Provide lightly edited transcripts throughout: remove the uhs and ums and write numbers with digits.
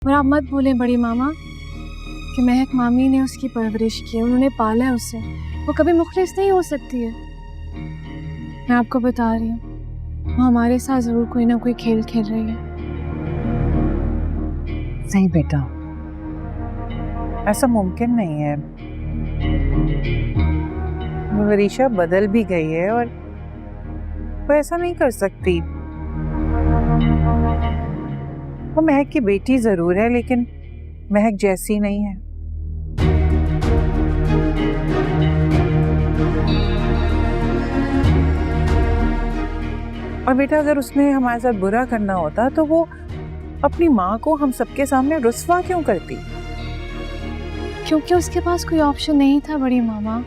और आप मत भूलें बड़ी मामा कि महक मामी ने उसकी परवरिश की है, उन्होंने पाला है उसे, वो कभी मुखलिस नहीं हो सकती है। मैं आपको बता रही हूँ, वो हमारे साथ जरूर कोई ना कोई खेल खेल रही है। नहीं बेटा, ऐसा मुमकिन नहीं है। वरीशा बदल भी गई है और वो ऐसा नहीं कर सकती। वो महक की बेटी जरूर है, लेकिन महक जैसी नहीं है। और बेटा, अगर उसने हमारे साथ बुरा करना होता तो वो अपनी माँ को हम सबके सामने रुस्वा क्यों करती? क्योंकि उसके पास कोई ऑप्शन नहीं था बड़ी मामा।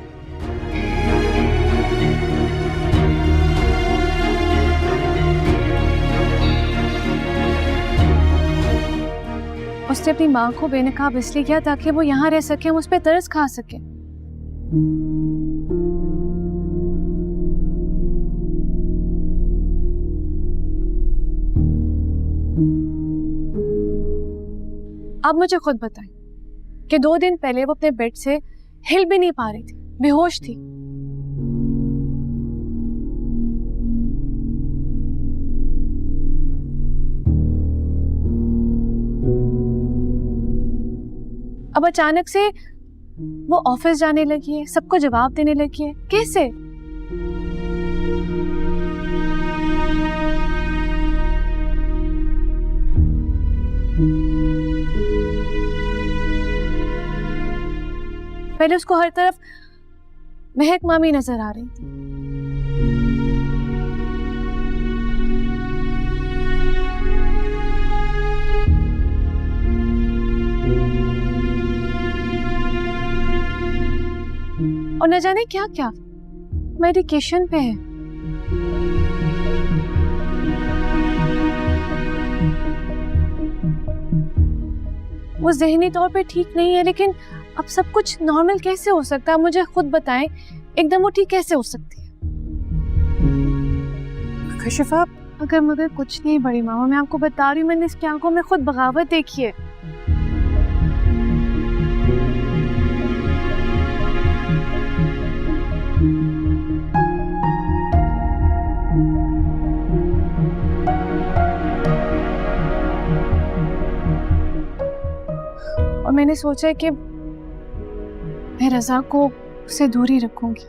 उसने अपनी माँ को बेनकाब इसलिए किया ताकि वो यहाँ रह सके, हम उस पर तरस खा सके। अब मुझे खुद बताएं कि 2 दिन पहले वो अपने बेड से हिल भी नहीं पा रही थी, बेहोश थी। अब अचानक से वो ऑफिस जाने लगी है, सबको जवाब देने लगी है। कैसे? पहले उसको हर तरफ महक मामी नजर आ रही थी, और न जाने क्या क्या मेडिकेशन पे है। वो ज़हनी तौर पे ठीक नहीं है, लेकिन अब सब कुछ नॉर्मल कैसे हो सकता है? मुझे खुद बताएं, एकदम वो ठीक कैसे हो सकती है? कशिफा, अगर मगर कुछ नहीं बड़ी मामा, मैं आपको बता रही हूँ, मैंने इसकी आंखों में खुद बगावत देखी है। और मैंने सोचा कि मैं रज़ा को उससे दूर ही रखूंगी।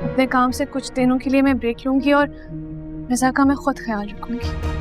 अपने काम से कुछ दिनों के लिए मैं ब्रेक लूंगी और रज़ा का मैं खुद ख्याल रखूंगी।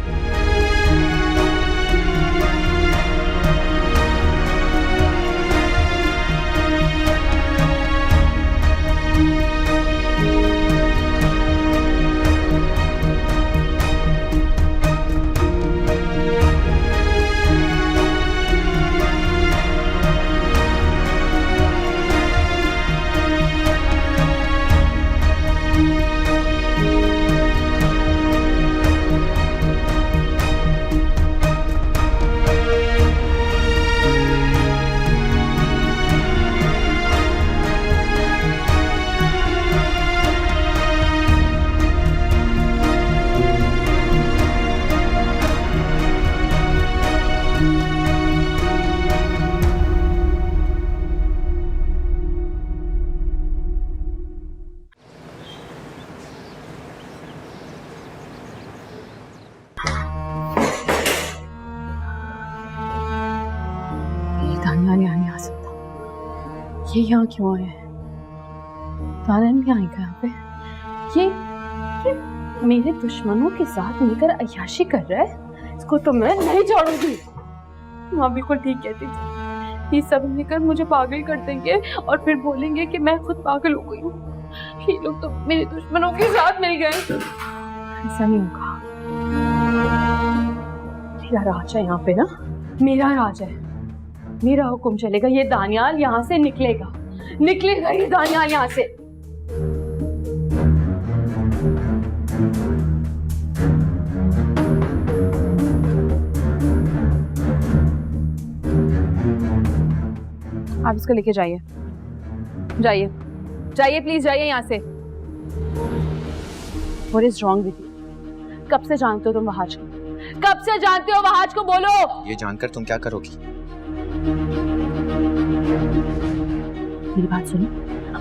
ये यहाँ क्यों आए हैं? तारन भी आएगा यहाँ पे। ये मेरे दुश्मनों के साथ मिलकर अय्याशी कर रहा है, इसको तो मैं नहीं छोड़ूंगी। माँ बिल्कुल ठीक कहती थी, ये सब मिलकर मुझे पागल कर देंगे और फिर बोलेंगे कि मैं खुद पागल हो गई हूँ। ये लोग तो मेरे दुश्मनों के साथ मिल गए। ऐसा नहीं होगा, मेरा राज है यहाँ पे ना, मेरा राज है, मेरा हुक्म चलेगा। ये दानियाल यहाँ से निकलेगा, निकलेगा ये दानियाल यहाँ से। आप इसको लेके जाइए, जाइए जाइए प्लीज, जाइए यहाँ से। What is wrong with you? कब से जानते हो तुम वहाज को? कब से जानते हो वहाज को? बोलो। ये जानकर तुम क्या करोगी? मेरी बात सुनो,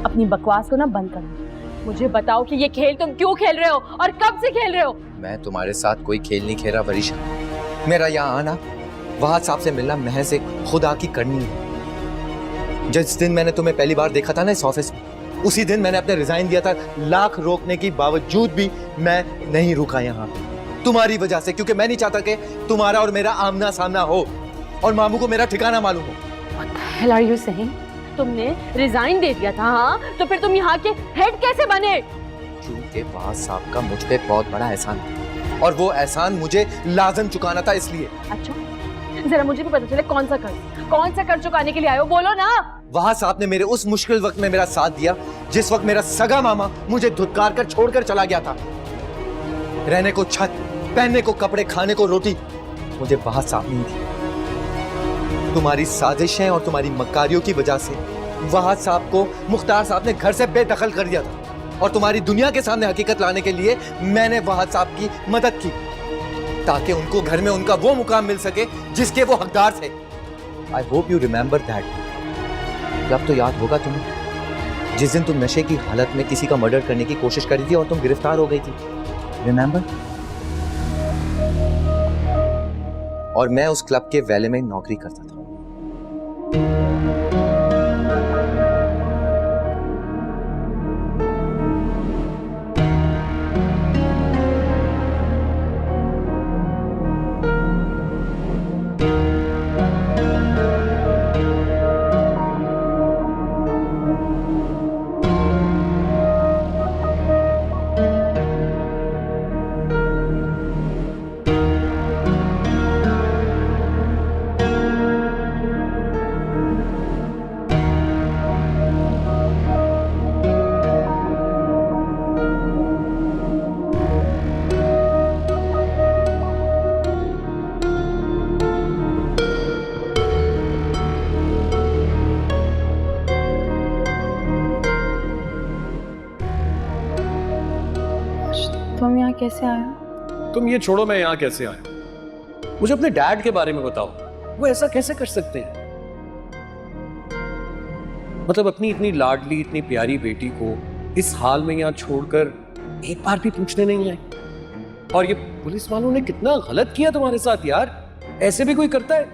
अपनी बकवास को ना बंद करो। मुझे बताओ कि ये खेल तुम क्यों खेल रहे हो और कब से खेल रहे हो? मैं तुम्हारे साथ कोई खेल नहीं खेल रहा वरीशा। मेरा यहाँ आना, वहाज साहब से मिलना महज एक खुदा की करनी है। जिस दिन मैंने तुम्हें पहली बार देखा था ना इस ऑफिस में, उसी दिन मैंने अपने रिजाइन दिया था। लाख रोकने के बावजूद भी मैं नहीं रुका यहाँ तुम्हारी वजह से, क्योंकि मैं नहीं चाहता कि तुम्हारा और मेरा आमना सामना हो और मामू को मेरा ठिकाना मालूम हो। What the hell are you saying? तुमने रिजाइन दे दिया था, हाँ? तो फिर तुम यहाँ के हेड कैसे बने? क्योंकि वहाज साहब का मुझ पे बहुत बड़ा एहसान है और वो एहसान मुझे लाजम चुकाना था, इसलिए। अच्छा, जरा मुझे भी पता चले कौन सा कर्ज चुकाने के लिए आए हो, बोलो ना। वहाज साहब ने मेरे उस मुश्किल वक्त में मेरा साथ दिया जिस वक्त मेरा सगा मामा मुझे धुतकार कर छोड़कर चला गया था। रहने को छत, पहनने को कपड़े, खाने को रोटी मुझे वहाज साहब नहीं दी। तुम्हारी साजिशें और तुम्हारी मक्कारियों की वजह से वहाज साहब को मुख्तार साहब ने घर से बेदखल कर दिया था और तुम्हारी दुनिया के सामने हकीकत लाने के लिए मैंने वहाज साहब की मदद की ताकि उनको घर में उनका वो मुकाम मिल सके जिसके वो हकदार थे। I hope you remember that. अब तो याद होगा तुम्हें जिस दिन तुम नशे की हालत में किसी का मर्डर करने की कोशिश करी थी और तुम गिरफ्तार हो गई थी, रिमेंबर? और मैं उस क्लब के वैले में नौकरी करता था। तुम यहाँ कैसे आए हो? तुम ये छोड़ो, मैं यहाँ कैसे आया। मुझे अपने डैड के बारे में बताओ, वो ऐसा कैसे कर सकते हैं? मतलब अपनी इतनी लाडली, इतनी प्यारी बेटी को इस हाल में यहाँ छोड़कर एक बार भी पूछने नहीं आए। और ये पुलिस वालों ने कितना गलत किया तुम्हारे साथ यार। ऐसे भी कोई करता है?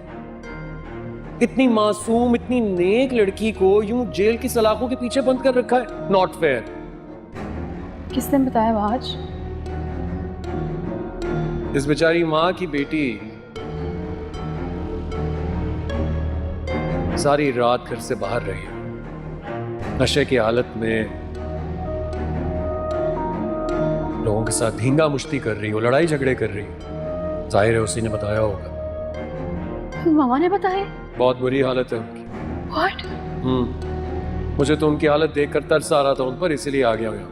इतनी मासूम, इतनी नेक लड़की को यूं जेल की सलाखों के पीछे बंद कर रखा है। Not fair. किसने बताया वहाज? इस बेचारी माँ की बेटी सारी रात घर से बाहर रही, नशे की हालत में लोगों के साथ धींगा मुश्ती कर रही हो, लड़ाई झगड़े कर रही हो। जाहिर है उसी ने बताया होगा। मामा ने बताया? बहुत बुरी हालत है उनकी। What? मुझे तो उनकी हालत देखकर तरस आ रहा था उन पर, इसीलिए आ गया मैं।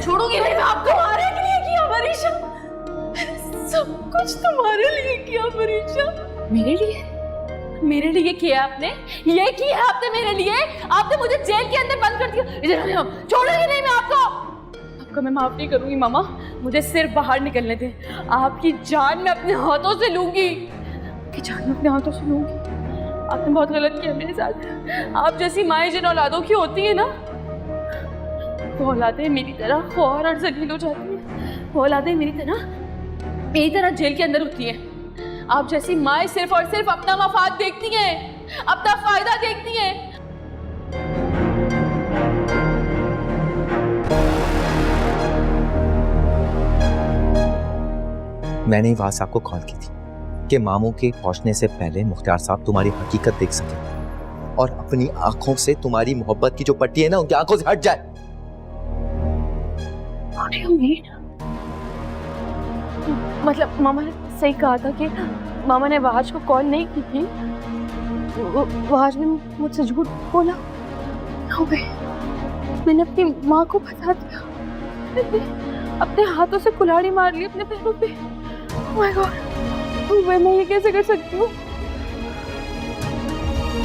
छोड़ूंगी नहीं मैं आपको। तुम्हारे लिए किया वरीशा, सब कुछ तुम्हारे लिए किया वरीशा। मेरे लिए? मेरे लिए किया आपने? ये किया आपने मेरे लिए? आपने मुझे जेल के अंदर बंद कर दिया। इधर आओ, छोड़ूंगी नहीं मैं आपको। आपको मैं माफ नहीं करूंगी मामा, मुझे सिर्फ बाहर निकलने दे। आपकी जान मैं अपने हाथों से लूंगी, आपकी जान मैं अपने हाथों से लूंगी। आपने बहुत गलत किया मेरे साथ। आप जैसी माएं जिन औलादों की होती है ना, वो औलादें मेरी तरह ख्वार और जलील हो जाती हैं। वो औलादें मेरी तरह जेल के अंदर होती हैं। आप जैसी माएं सिर्फ और सिर्फ अपना मफाद देखती हैं, अपना फायदा देखती हैं। मैंने ही वहाज साहब को कॉल की थी कि मामू के पहुंचने से पहले मुख्तार साहब तुम्हारी हकीकत देख सके और अपनी आंखों से तुम्हारी मोहब्बत की जो पट्टी है ना उनकी आंखों से हट जाए। What do you mean? मतलब मामा ने सही कहा था कि मामा ने वहाज को कॉल नहीं की थी। वहाज ने मुझसे झूठ बोला। No way. मैंने अपनी माँ को बता दिया, अपने हाथों से कुल्हाड़ी मार ली अपने पैरों पे। Oh my God. मैं ये कैसे कर सकती हूँ?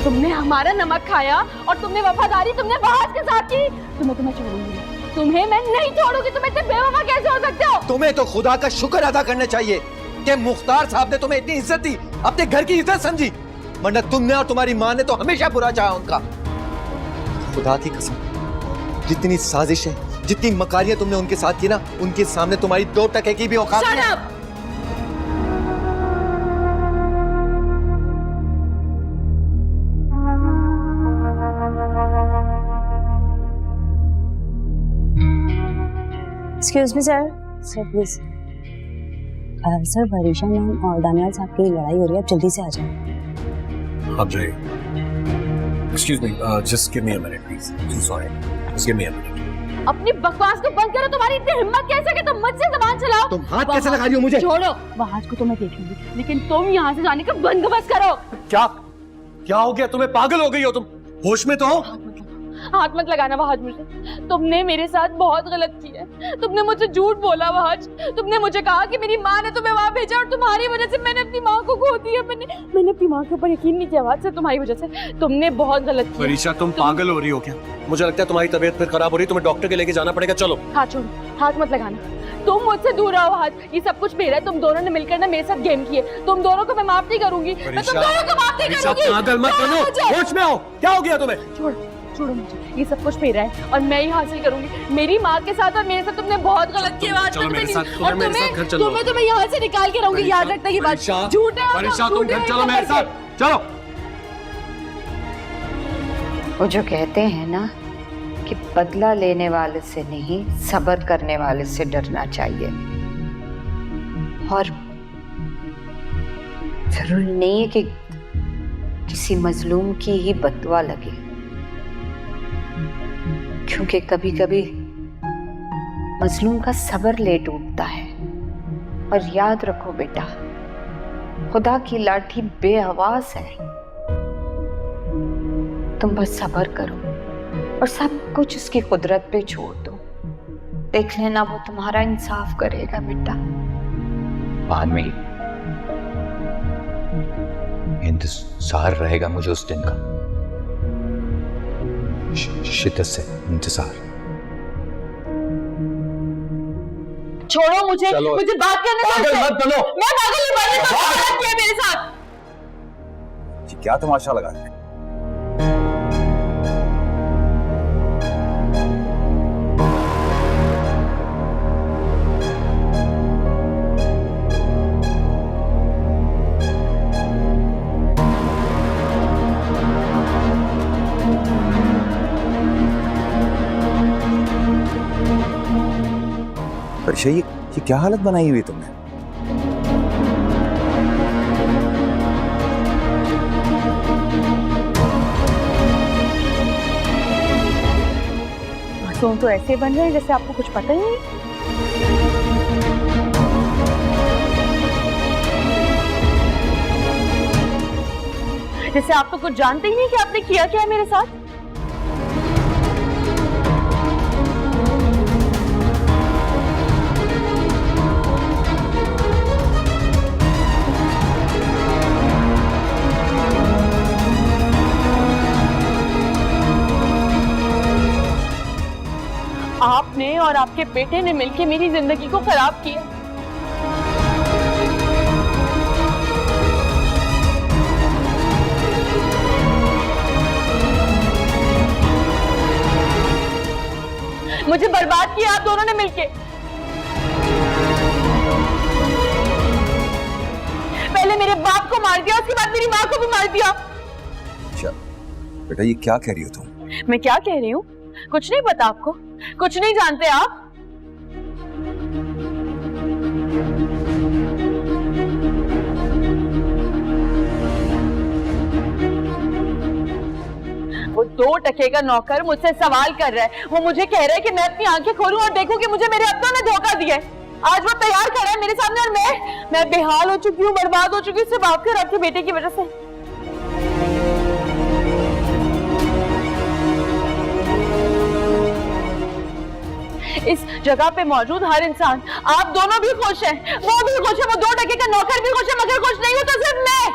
तुमने हमारा नमक खाया और तुमने वफादारी तुमने बहाज के साथ की। तुम्हें छोड़ूंगी, तुम्हें मैं नहीं छोड़ूंगी। तुम इतने बेवफा कैसे हो सकते हो? तुम्हें तो खुदा का शुक्र अदा करना चाहिए कि मुख्तार साहब ने तुम्हें इतनी इज्जत दी, अपने घर की इज्जत समझी, वरना तुमने और तुम्हारी माँ ने तो हमेशा बुरा चाहा उनका। खुदा की कसम, जितनी साजिशें, जितनी मकारियां तुमने उनके साथ की ना, उनके सामने तुम्हारी 2 टके की भी औकात नहीं है। Excuse me sir, please sir, Varisha ma'am और दानियाल साहब की लड़ाई हो रही है, आप जल्दी से आ जाएं। आप जाइए। Excuse me, just give me a minute please. Sorry, just give me a minute. अपनी बकवास को बंद करो। तुम्हारी इतनी हिम्मत कैसे कि तुम मुझसे जबान चलाओ? तुम हाथ कैसे लगा रही हो मुझे? छोड़ो, वहाज को तो मैं देख लूंगी, लेकिन तुम यहाँ से जाने का बंदोबस्त करो। क्या क्या हो गया तुम्हें? पागल हो गई हो तुम? होश में तो हो? हाथ मत लगाना वहाज मुझे। तुमने मेरे साथ बहुत गलत किया है। तुमने मुझे झूठ बोला वहाज। तुमने मुझे कहा कि मेरी माँ ने तुम्हें वहाँ भेजा और तुम्हारी वजह से मैंने अपनी माँ को खो दिया। मैंने अपनी माँ के ऊपर यकीन नहीं किया वहाज से, तुम्हारी वजह से। तुमने बहुत गलत किया। वरीशा, तुम पागल हो रही हो क्या? मुझे लगता है तुम्हारी तबीयत फिर खराब हो रही है, तुम्हें डॉक्टर के लेके जाना पड़ेगा। चलो। हाथ छोड़ो, हाथ मत लगाना। तुम मुझसे दूर रहो वहाज। ये सब कुछ मेरा है। तुम दोनों ने मिलकर ना मेरे साथ गेम किए। तुम दोनों को मैं माफ नहीं करूंगी। मैं तुम दोनों को माफ नहीं करूंगी। पागल मत बनो, होश में आओ। क्या हो गया तुम्हें? छोड़ो मुझे। ये सब कुछ मेरा है और मैं ही हासिल करूंगी। मेरी माँ के साथ और मेरे साथ तुमने बहुत गलत किया। चलो मेरे साथ, तुम्हें यहाँ से निकाल के रहूंगी। याद रखना ये बात। झूठ है। वरीशा, तुम घर चलो मेरे साथ। चलो। वो जो कहते हैं ना कि बदला लेने वाले से नहीं, सब्र करने वाले से डरना चाहिए। और जरूरी नहीं है कि किसी मजलूम की ही बदवा लगे, क्योंकि कभी कभी मजलूम का सब्र लेट उठता है। और याद रखो बेटा, खुदा की लाठी बेआवाज है। तुम बस सब्र करो और सब कुछ उसकी कुदरत पे छोड़ दो। देख लेना, वो तुम्हारा इंसाफ करेगा बेटा। बाद में इंतजार रहेगा मुझे उस दिन का, शिद्दत से इंतजार। छोड़ो मुझे, मुझे बात करने दो। पागल मत बनो। मैं पागल नहीं बन रही, तुमने गलत किया मेरे साथ। क्या तमाशा लगा है? वरीशा, ये क्या हालत बनाई हुई तुमने? मासूम तो ऐसे बन रहे हैं जैसे आपको कुछ पता ही नहीं। जैसे आप तो कुछ जानते ही नहीं कि आपने किया क्या है मेरे साथ। आपने और आपके बेटे ने मिलकर मेरी जिंदगी को खराब किया। मुझे बर्बाद किया आप दोनों ने मिलके। पहले मेरे बाप को मार दिया, उसके बाद मेरी माँ को भी मार दिया। अच्छा बेटा, ये क्या कह रही हो तुम? मैं क्या कह रही हूँ? कुछ नहीं पता आपको? कुछ नहीं जानते आप? वो 2 टके का नौकर मुझसे सवाल कर रहा है। वो मुझे कह रहा है कि मैं अपनी आंखें खोलूं और देखूं कि मुझे मेरे अपनों ने धोखा दिया है। आज वो तैयार खड़ा है मेरे सामने और मैं बेहाल हो चुकी हूँ, बर्बाद हो चुकी हूँ, सिर्फ आपके और आपके बेटे की वजह से। इस जगह पे मौजूद हर इंसान, आप दोनों भी खुश हैं, वो भी खुश है, वो 2 टके का नौकर भी खुश है, मगर खुश नहीं हूं तो सिर्फ मैं।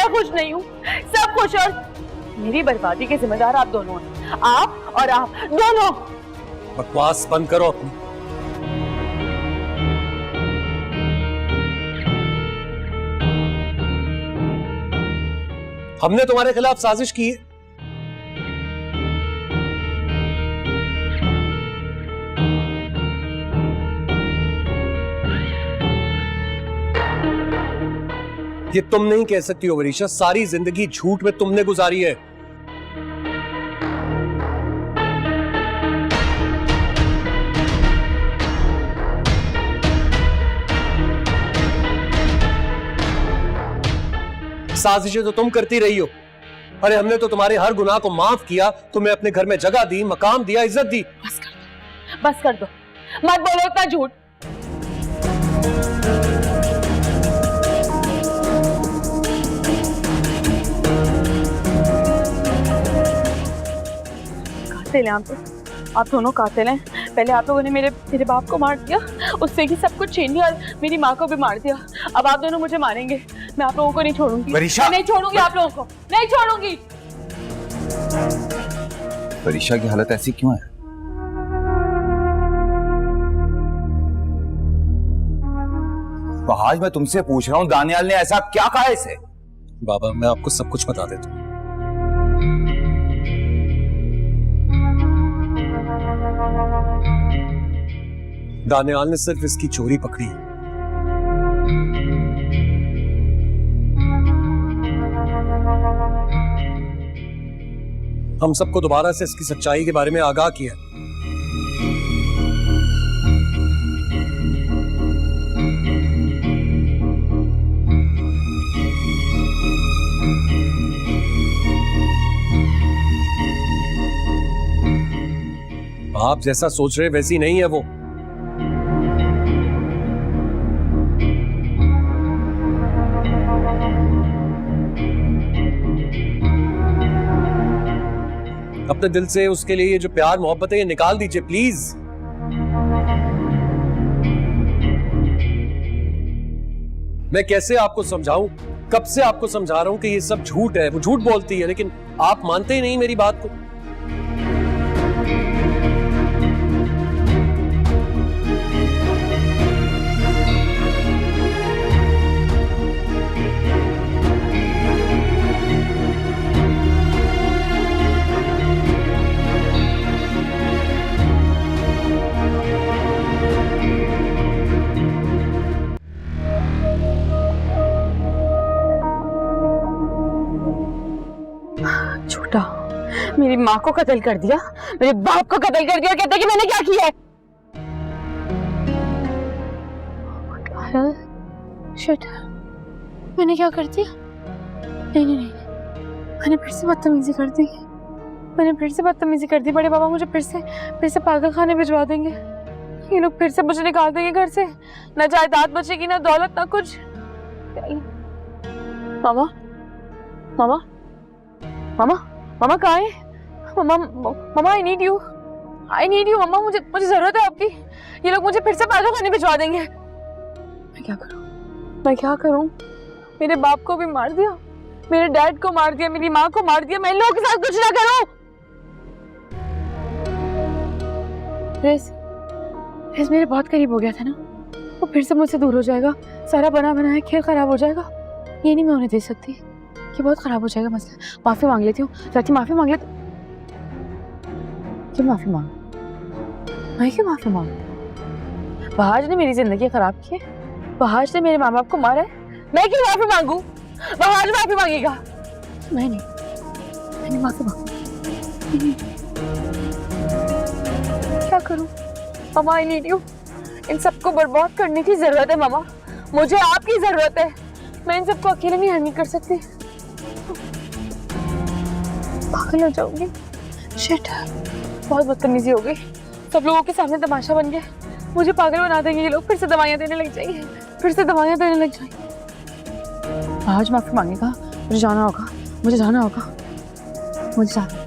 मैं खुश नहीं हूँ, सब खुश, और मेरी बर्बादी के जिम्मेदार आप दोनों हैं, आप और आप दोनों। बकवास बंद करो अपनी। हमने तुम्हारे खिलाफ साजिश की है। ये तुम नहीं कह सकती हो वरीशा, सारी जिंदगी झूठ में तुमने गुजारी है। साजिशें तो तुम करती रही हो। अरे हमने तो तुम्हारे हर गुनाह को माफ किया, तुम्हें अपने घर में जगह दी, मकाम दिया, इज्जत दी। बस कर दो, मत बोलो इतना झूठ। कातिल हैं आप दोनों कातिल हैं। पहले आप लोगों ने मेरे बाप को मार दिया, उससे ही सब कुछ छीन लिया, और मेरी माँ को भी मार दिया। अब आप दोनों मुझे मारेंगे, मैं आप लोगों को नहीं छोड़ूंगी। वरीशा! नहीं छोड़ूंगी आप लोगों को, नहीं छोड़ूंगी। वरीशा की हालत ऐसी क्यों है? तो आज मैं तुमसे पूछ रहा हूँ, दानियाल ने ऐसा क्या कहा इसे? बाबा मैं आपको सब कुछ बता देता हूँ। दानियाल ने सिर्फ इसकी चोरी पकड़ी है। हम सबको दोबारा से इसकी सच्चाई के बारे में आगाह किया। आप जैसा सोच रहे वैसी नहीं है वो। अपने दिल से उसके लिए ये जो प्यार मोहब्बत है ये निकाल दीजिए प्लीज। मैं कैसे आपको समझाऊं, कब से आपको समझा रहा हूं कि ये सब झूठ है, वो झूठ बोलती है, लेकिन आप मानते ही नहीं मेरी बात को। झूठा, मेरी माँ को कत्ल कर दिया, मेरे बाप को कत्ल कर दिया, कहते कि मैंने क्या किया है। शिट, मैंने क्या कर दिया? नहीं नहीं नहीं, मैंने फिर से बदतमीजी कर दी, मैंने फिर से बदतमीजी कर दी। बड़े बाबा मुझे फिर से पागल खाने भिजवा देंगे, ये लोग फिर से मुझे निकाल देंगे घर से, ना जायदाद बचेगी, ना दौलत, ना कुछ। मामा मामा मामा मामा कहाँ है? मामा मामा आई नीड यू मामा, मुझे जरूरत है आपकी। ये लोग मुझे फिर से पागल खाने भिजवा देंगे। मैं क्या करूं? मेरे बाप को भी मार दिया, मेरे डैड को मार दिया, मेरी माँ को मार दिया, मैं इन लोगों के साथ कुछ ना करूं। रेस मेरे बहुत करीब हो गया था ना, वो फिर से मुझसे दूर हो जाएगा, सारा बना बनाया खेल खराब हो जाएगा। ये नहीं मैं उन्हें दे सकती, ये बहुत खराब हो जाएगा मसला। माफी मांग लेती हूँ, चाची माफी मांग लेती। क्यों माफी मांग? मैं क्यों माफी मांग? बहाज ने मेरी जिंदगी खराब की है, बहाज ने मेरे माँ बाप को मारा है, मैं क्यों माफी मांगू? बहाज माफी मांगेगा, मैं नहीं माफी मांगू। क्या करूं मामा? I need you. इन सबको बर्बाद करने की जरूरत है मामा, मुझे आपकी जरूरत है। मैं इन सबको अकेले नहीं हैंडल कर सकती, पागल हो जाऊंगी। शिट, बहुत बदतमीजी हो गई, सब लोगों के सामने तमाशा बन गया। मुझे पागल बना देंगे ये लोग, फिर से दवाइयां देने लग जाएंगे, फिर से दवाइयां देने लग जाएंगे। आज माफी मांगेगा, मुझे जाना होगा, मुझे जाना होगा, मुझे जाना।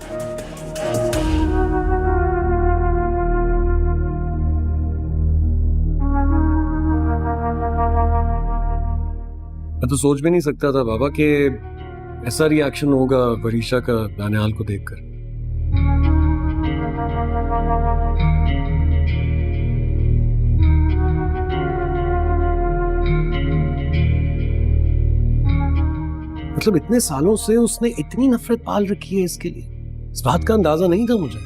मैं तो सोच भी नहीं सकता था बाबा कि ऐसा रिएक्शन होगा वरीशा का दानियाल को देखकर। मतलब इतने सालों से उसने इतनी नफरत पाल रखी है इसके लिए, इस बात का अंदाजा नहीं था मुझे।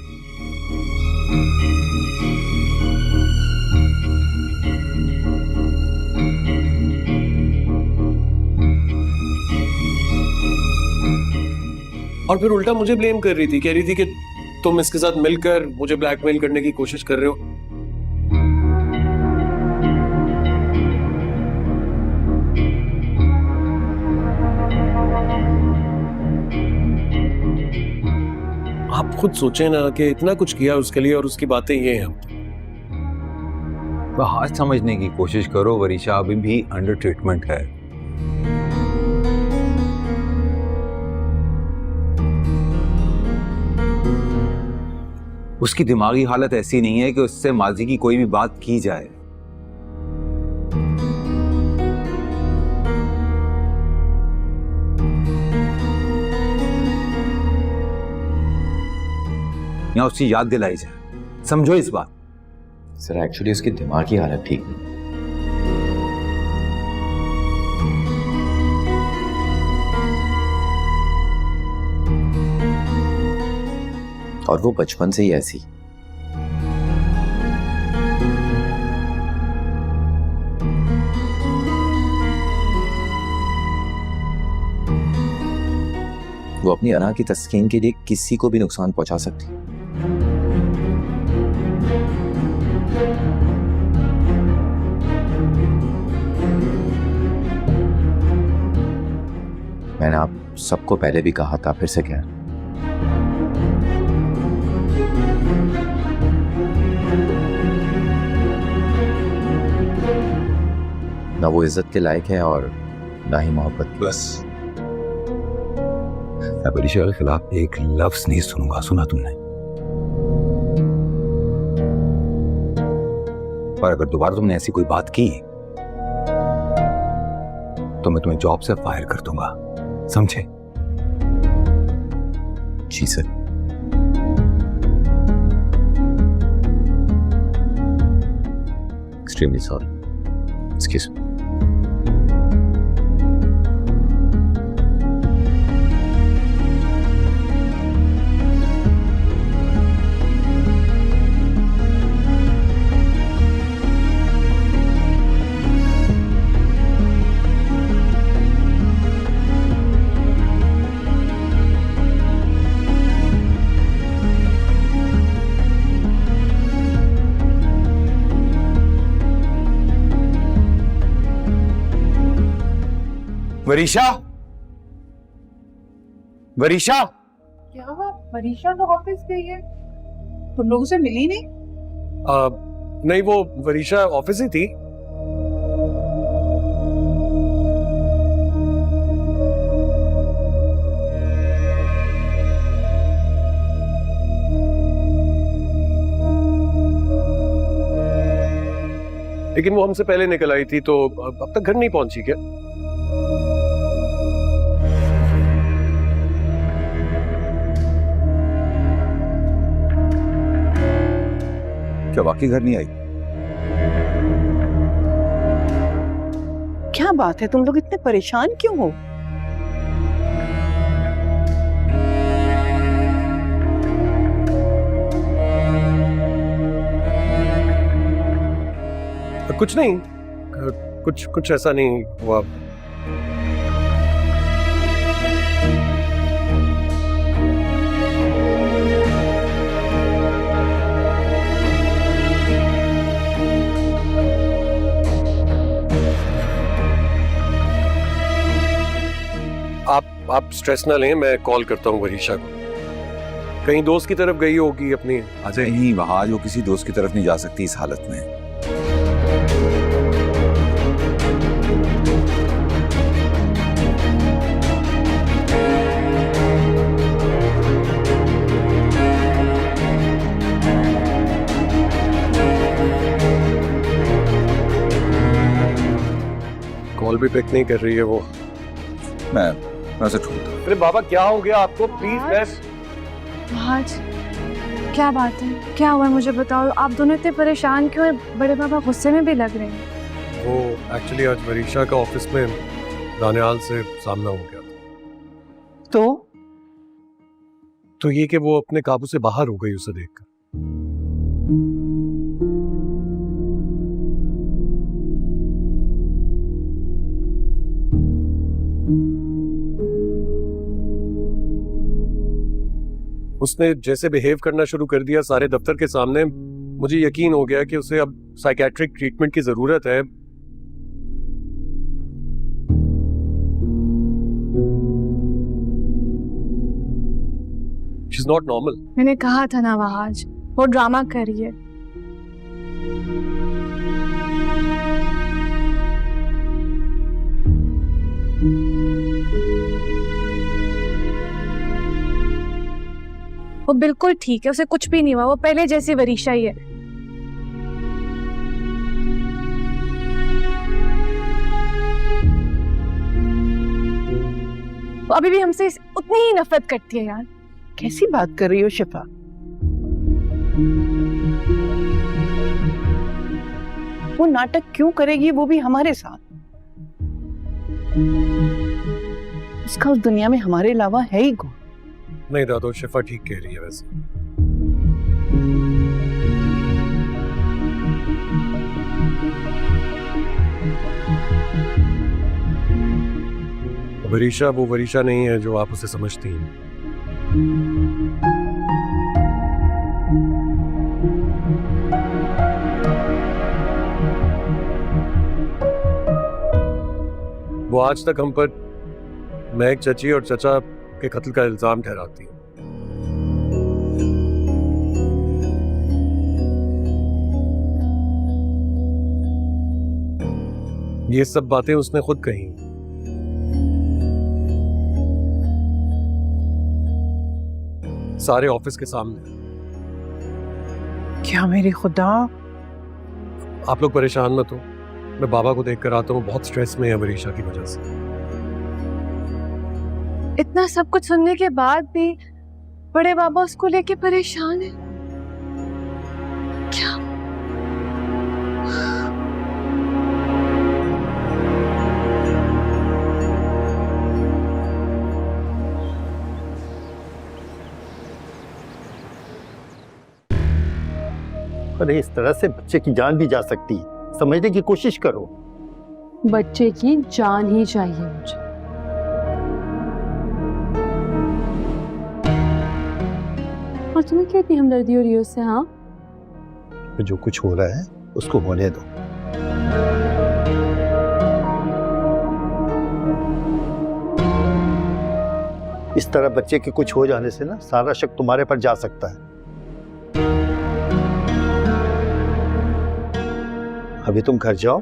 और फिर उल्टा मुझे ब्लेम कर रही थी, कह रही थी कि तुम इसके साथ मिलकर मुझे ब्लैकमेल करने की कोशिश कर रहे हो। आप खुद सोचें ना कि इतना कुछ किया उसके लिए और उसकी बातें ये हैं। तो हाथ समझने की कोशिश करो, वरीशा अभी भी अंडर ट्रीटमेंट है। उसकी दिमागी हालत ऐसी नहीं है कि उससे माजी की कोई भी बात की जाए। या उसकी याद दिलाई जाए, समझो इस बात। सर एक्चुअली उसकी दिमाग की हालत ठीक नहीं। और वो बचपन से ही ऐसी। वो अपनी अना की तस्कीन के लिए किसी को भी नुकसान पहुंचा सकती। मैंने आप सबको पहले भी कहा था, फिर से कह रहा हूं। ना वो इज्जत के लायक है और ना ही मोहब्बत की। बस मैं वरीशा के खिलाफ एक लफ्ज नहीं सुनूंगा, सुना तुमने? और अगर दोबारा तुमने ऐसी कोई बात की तो मैं तुम्हें जॉब से फायर कर दूंगा, समझे? जी sir. Extremely sorry. Excuse me. Varisha, Varisha, क्या हुआ? वरीशा तो ऑफिस गई है, तुम लोगों से मिली नहीं? नहीं, वो वरीशा ऑफिस ही थी। लेकिन वो हमसे पहले निकल आई थी, तो अब तक घर नहीं पहुंची क्या? क्या वाकई घर नहीं आई? क्या बात है, तुम लोग इतने परेशान क्यों हो? कुछ नहीं, कुछ ऐसा नहीं हुआ। आप स्ट्रेस ना लें, मैं कॉल करता हूँ वरीशा को। कहीं दोस्त की तरफ गई होगी अपनी। अजय नहीं, वहां जो किसी दोस्त की तरफ नहीं जा सकती इस हालत में। कॉल भी पिक नहीं कर रही है वो। मैं मैं उसे ढूंढता। अरे बाबा क्या हो गया आपको? प्लीज आज क्या बात है, क्या हुआ मुझे बताओ। आप दोनों इतने परेशान क्यों हैं? बड़े बाबा गुस्से में भी लग रहे हैं। वो एक्चुअली आज वरीशा का ऑफिस में दानियाल से सामना हो गया था। तो ये कि वो अपने काबू से बाहर हो गई उसे देखकर। उसने जैसे बिहेव करना शुरू कर दिया सारे दफ्तर के सामने, मुझे यकीन हो गया कि उसे अब साइकेट्रिक ट्रीटमेंट की जरूरत है। She's not normal. मैंने कहा था ना वहाज, वो ड्रामा कर रही है। वो बिल्कुल ठीक है, उसे कुछ भी नहीं हुआ, वो पहले जैसी वरीशा ही है। वो अभी भी हमसे उतनी ही नफरत करती है यार। कैसी बात कर रही हो शिफा? वो नाटक क्यों करेगी, वो भी हमारे साथ? उसका उस दुनिया में हमारे अलावा है ही कौन? नहीं दादो, शिफा ठीक कह रही है वैसे। वरीशा वो वरीशा नहीं है जो आप उसे समझती हैं। वो आज तक हम पर महक चची और चचा के कत्ल का इल्जाम ठहराती है। ये सब बातें उसने खुद कही। सारे ऑफिस के सामने। क्या मेरे खुदा! आप लोग परेशान मत हो, मैं बाबा को देखकर आता हूँ, बहुत स्ट्रेस में है वरीशा की वजह से। इतना सब कुछ सुनने के बाद भी बड़े बाबा उसको लेके परेशान है। क्या? अरे इस तरह से बच्चे की जान भी जा सकती है, समझने की कोशिश करो। बच्चे की जान ही चाहिए मुझे। और तुम्हें क्या इतनी हमदर्दी हो रही है उससे? हाँ, जो कुछ हो रहा है उसको होने दो। इस तरह बच्चे के कुछ हो जाने से ना सारा शक तुम्हारे पर जा सकता है। अभी तुम घर जाओ,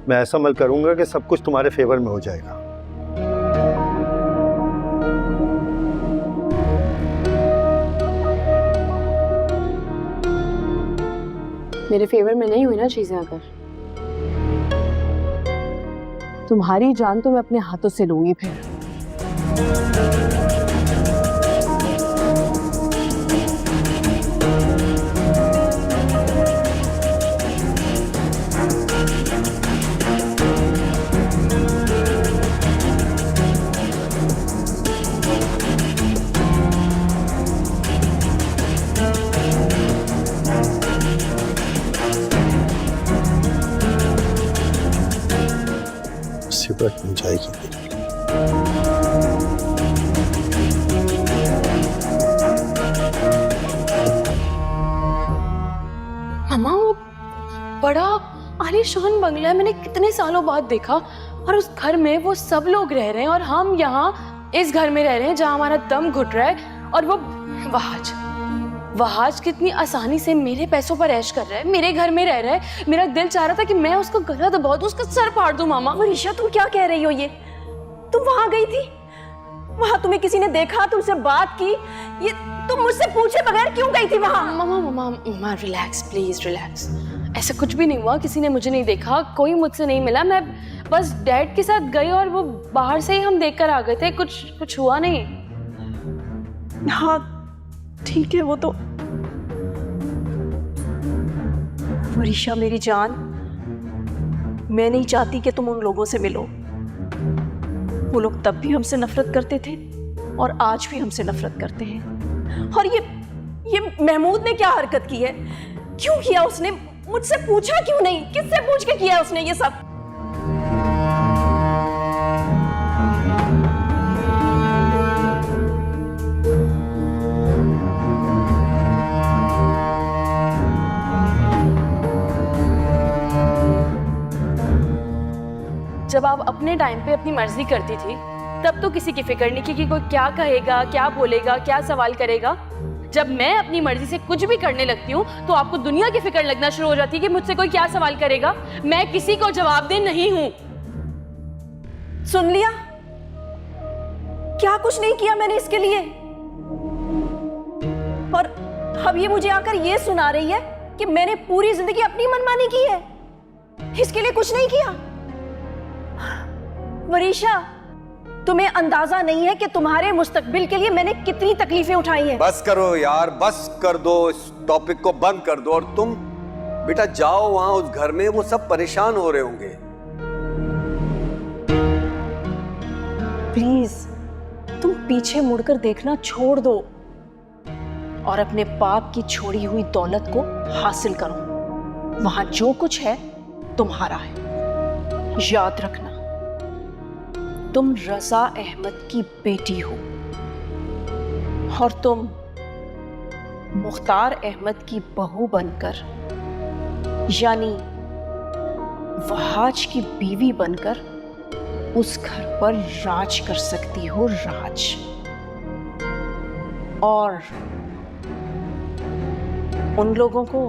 मैं ऐसा अमल करूंगा कि सब कुछ तुम्हारे फेवर में हो जाएगा। मेरे फेवर में नहीं हुई ना चीजें, अगर तुम्हारी जान तो मैं अपने हाथों से लूंगी फिर। मुसीबत मिल जाएगी। मामा, वो बड़ा आलीशान बंगला है, मैंने कितने सालों बाद देखा। और उस घर में वो सब लोग रह रहे हैं और हम यहाँ इस घर में रह रहे हैं जहाँ हमारा दम घुट रहा है। और वो वहाज कितनी आसानी से मेरे पैसों पर ऐश कर रहा है, मेरे घर में रह रहा है। मेरा दिल चाह रहा था कि मैं उसका गला दबा दूं, उसका सर फाड़ दूं। मामा, वरीशा तुम क्या कह रही हो? ये तुम वहां गई थी, वहां तुम्हें किसी ने देखा, तुमसे बात की? ये तुम मुझसे पूछे बगैर क्यों गई थी वहां? मामा रिलैक्स, प्लीज रिलैक्स। ऐसा कुछ भी नहीं हुआ, किसी ने मुझे नहीं देखा, कोई मुझसे नहीं मिला। मैं बस डैड के साथ गई और वो बाहर से ही हम देख कर आ गए थे। कुछ हुआ नहीं। हाँ ठीक है, वो तो। वरीशा मेरी जान, मैं नहीं चाहती कि तुम उन लोगों से मिलो। वो लोग तब भी हमसे नफरत करते थे और आज भी हमसे नफरत करते हैं। और ये महमूद ने क्या हरकत की है? क्यों किया उसने? मुझसे पूछा क्यों नहीं? किससे पूछ के किया उसने ये सब? जब आप अपने टाइम पे अपनी मर्जी करती थी तब तो किसी की फिक्र नहीं की कि कोई क्या कहेगा, क्या बोलेगा, क्या सवाल करेगा। जब मैं अपनी मर्जी से कुछ भी करने लगती हूँ तो आपको दुनिया की फिक्र लगना शुरू हो जाती है कि मुझसे कोई क्या सवाल करेगा। मैं किसी को जवाबदेह नहीं हूँ। सुन लिया? क्या कुछ नहीं किया मैंने इसके लिए? और अब ये मुझे आकर ये सुना रही है कि मैंने पूरी जिंदगी अपनी मनमानी की है, इसके लिए कुछ नहीं किया। वरीशा, तुम्हें अंदाजा नहीं है कि तुम्हारे मुस्तकबिल के लिए मैंने कितनी तकलीफें उठाई हैं। बस करो यार, बस कर दो, इस टॉपिक को बंद कर दो। और तुम बेटा जाओ वहां उस घर में, वो सब परेशान हो रहे होंगे। प्लीज तुम पीछे मुड़कर देखना छोड़ दो और अपने बाप की छोड़ी हुई दौलत को हासिल करो। वहां जो कुछ है तुम्हारा है। याद रखना, तुम रजा अहमद की बेटी हो और तुम मुख्तार अहमद की बहू बनकर, यानी वहाज की बीवी बनकर उस घर पर राज कर सकती हो, राज। और उन लोगों को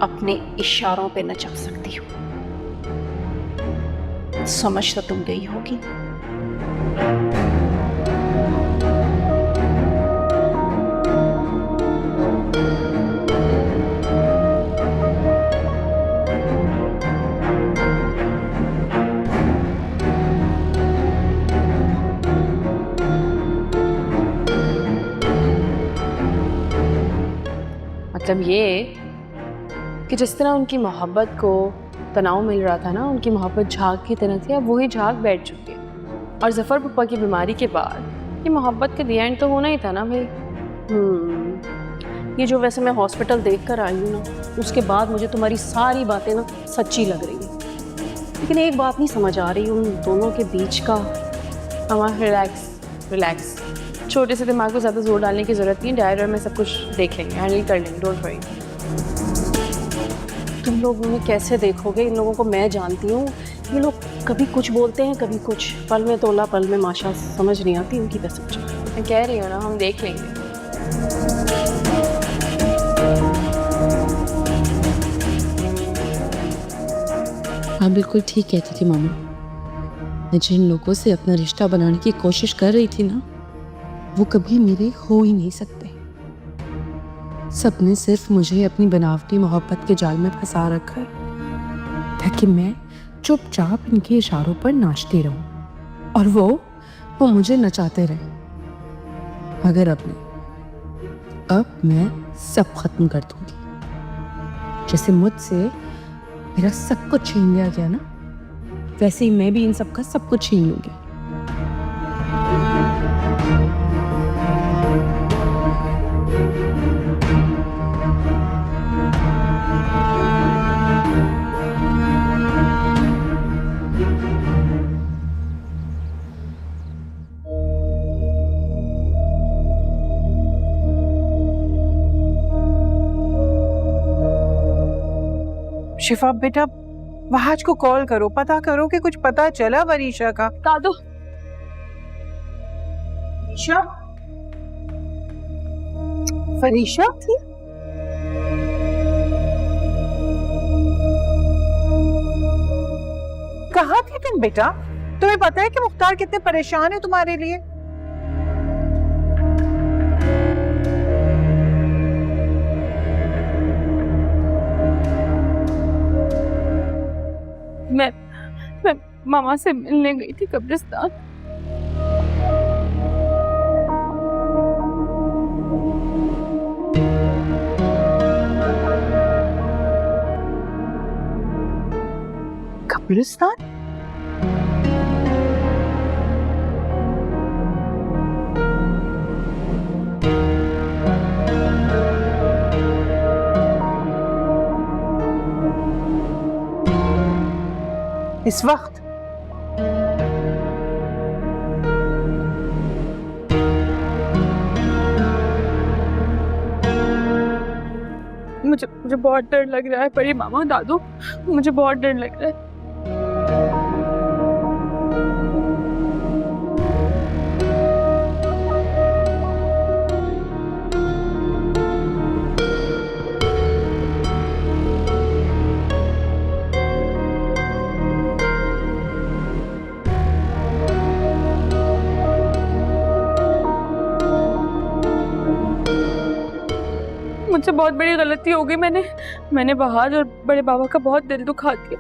अपने इशारों पे नचा सकती हो। समझ तो तुम गई होगी। मतलब ये कि जिस तरह उनकी मोहब्बत को तनाव मिल रहा था ना, उनकी मोहब्बत झाग की तरह थी, अब वही झाग बैठ चुकी है। और जफर पप्पा की बीमारी के बाद ये मोहब्बत के दी एंड तो होना ही था ना भाई। ये जो वैसे मैं हॉस्पिटल देख कर आई हूँ ना, उसके बाद मुझे तुम्हारी सारी बातें ना सच्ची लग रही है। लेकिन एक बात नहीं समझ आ रही उन दोनों के बीच का। हमारा रिलैक्स, छोटे से दिमाग को ज़्यादा जोर डालने की ज़रूरत नहीं। डायरी में सब कुछ देख लेंगे, हैंडल कर लेंगे, डोंट वरी। तुम लोग उन्हें कैसे देखोगे? इन लोगों को मैं जानती हूँ। ये लोग कभी कुछ बोलते हैं, कभी कुछ। पल में तोला पल में माशा, समझ नहीं आती उनकी कसम। मैं कह रही हूँ ना, हम देख लेंगे। हाँ बिल्कुल ठीक कहती थी मामा। मैं जिन लोगों से अपना रिश्ता बनाने की कोशिश कर रही थी ना, वो कभी मेरे हो ही नहीं सकते। सबने सिर्फ मुझे अपनी बनावटी मोहब्बत के जाल में फंसा रखा है ताकि मैं चुपचाप इनके इशारों पर नाचती रहूं और वो मुझे नचाते रहे। मगर अब मैं सब खत्म कर दूंगी। जैसे मुझसे मेरा सब कुछ छीन लिया गया ना, वैसे ही मैं भी इन सब का सब कुछ छीन लूंगी। शिफा बेटा, वहाज को कॉल करो, पता करो कि कुछ पता चला वरीशा का। दादू, वरीशा थी? कहाँ थी तुम बेटा? तुम्हें पता है कि मुख्तार कितने परेशान है तुम्हारे लिए? मैं मामा से मिलने गई थी कब्रिस्तान। कब्रिस्तान? इस वक्त? मुझे बहुत डर लग रहा है परी मामा दादू, मुझे बहुत डर लग रहा है। मुझसे बहुत बड़ी गलती हो गई, मैंने बहार और बड़े बाबा का बहुत दिल दुखा दिया।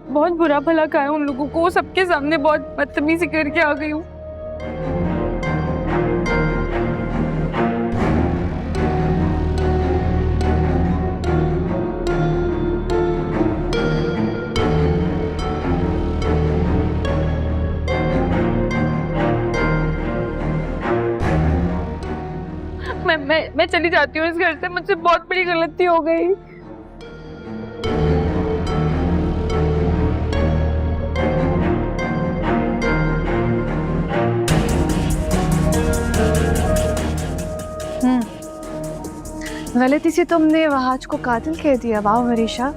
बहुत बुरा भला कहा है उन लोगों को, सबके सामने बहुत बदतमीजी करके आ गई हूँ। मैं चली जाती हूँ इस घर से, मुझसे बहुत बड़ी गलती हो गई। गलती से तुमने वहाज को कातिल कह दिया। वाह वरीशा।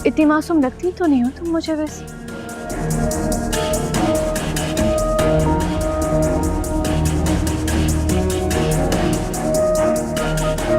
इतनी मासूम लगती तो नहीं हो तुम मुझे वैसे।